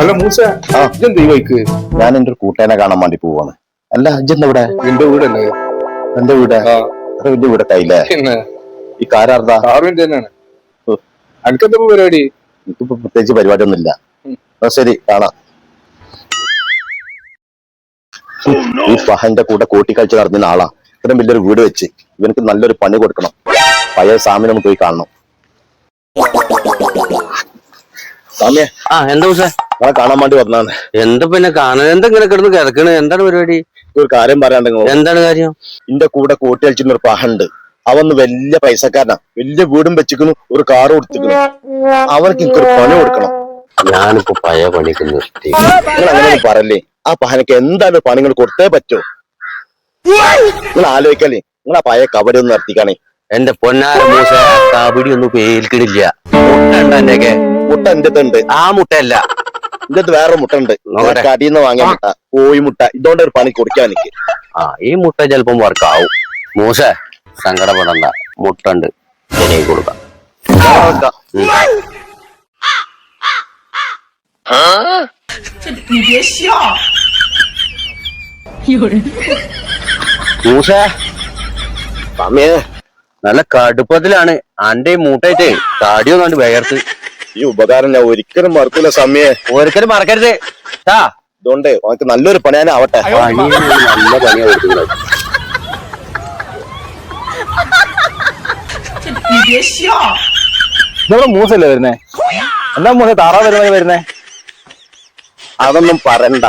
അല്ല മൂസ, ഇതെന്ത് ഈ വൈക്ക്? ഞാൻ എന്റെ ഒരു കൂട്ടേനെ കാണാൻ വേണ്ടി പോവാണ്. അല്ല അജ്ജെന്താ ഇവിടെ? നിന്റെ വീടല്ലേ? എന്റെ വീട് അത്ര വലിയ വീടൊക്കെ ആയില്ലേ? പിന്നെ ഈ കാറാർദാ? കാറിന്റെ തന്നെയാണ്. അനക്കെന്താ പരിപാടി? എനിക്കിപ്പോ പ്രത്യേകിച്ച് പരിപാടിയൊന്നും ഇല്ല. ശരി, കാണാം. ഈ ഫഹന്റെ കൂടെ കൂട്ടിക്കളിച്ച് നടന്ന ആളാ. ഇത്രയും വലിയൊരു വീട് വെച്ച് ഇവനക്ക് നല്ലൊരു പണി കൊടുക്കണം. പഴയ സാമിനെ ഒന്ന് പോയി കാണണം. സാമിയെ, എന്താ പക്ഷേ നമ്മളെ കാണാൻ വേണ്ടി വന്നാണ്. എന്താ പിന്നെ കാണാൻ? എന്താ ഇങ്ങനെ കിടന്ന് കിടക്കണ്? എന്താണ് പരിപാടി? ഒരു കാര്യം പറയാണ്ടെങ്കിൽ, എന്താണ് കാര്യം? എന്റെ കൂടെ കൂട്ടി കളിച്ചിരുന്ന ഒരു പഹണ്ട്. അവന്ന് വലിയ പൈസക്കാരനാ, വലിയ വീടും വെച്ചിരിക്കുന്നു, ഒരു കാറ് കൊടുത്തിരിക്കുന്നു. അവർക്ക് എനിക്കൊരു പണി കൊടുക്കണം. ഞാനിപ്പോ പഴയ പണിക്ക് നിർത്തി. നിങ്ങൾ അങ്ങനെ പറയല്ലേ. ആ പഹനക്ക് എന്തായാലും പണി നിങ്ങൾ കൊടുത്തേ പറ്റൂ. നിങ്ങൾ ആലോചിക്കല്ലേ, നിങ്ങൾ ആ പഴയ കബഡി ഒന്ന് നിർത്തിക്കാണേ. എന്റെ പൊന്നാര മൂസ, കബഡി ഒന്നും പേൽക്കണില്ല. മുട്ട ഉണ്ട് എന്റെയൊക്കെ. മുട്ട എന്റെ ഉണ്ട്. ആ മുട്ടയല്ല, ഇതിന്റെ വേറെ മുട്ട ഉണ്ട്. കടിയിൽ വാങ്ങിയ മുട്ട, കോഴിമുട്ട. ഇതുകൊണ്ട് ഒരു പണി കൊടുക്കാൻ എനിക്ക്. ഈ മുട്ട ചിലപ്പം വർക്കാവും. മൂസ സങ്കടപ്പെടണ്ട, മുട്ട ഉണ്ട്, ശരിയായി കൊടുക്കാം. മൂസ സമയേ നല്ല കടുപ്പത്തിലാണ്. അന്റെ ഈ മൂട്ടായിട്ടേ താടിയൊന്നും കണ്ട് വേർത്ത്. ഈ ഉപകാരം ഞാൻ ഒരിക്കലും മറക്കൂല സമയേ. ഒരിക്കലും മറക്കരുത്. ഇതുകൊണ്ട് അവർക്ക് നല്ലൊരു പണിയാനും ആവട്ടെ. നല്ല പണിയാ കൊടുക്കുന്നത്. നമ്മളെ മൂസല്ലേ വരുന്നേ? എന്താ മൂസ താറാവ് വരുന്നേ? അതൊന്നും പറയണ്ട.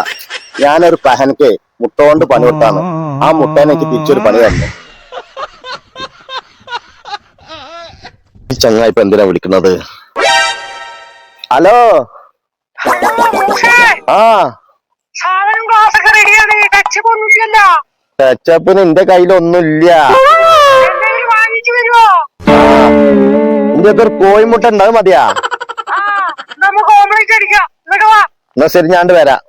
ഞാനൊരു പഹനക്ക് മുട്ട കൊണ്ട് പണി കൊടുത്താണ്. ആ മുട്ടേനെ എനിക്ക് തിരിച്ചൊരു പണി തന്നെ. ഈ ചങ്ങായി ഇപ്പൊ എന്തിനാ വിളിക്കുന്നത്? ഹലോ, ടച്ചപ്പിന് എന്റെ കയ്യിലൊന്നുമില്ല. എന്റെ ഒരു കോഴിമുട്ട ഉണ്ട്, അത് മതിയാ? എന്നാ ശരി, ഞാൻ വരാം.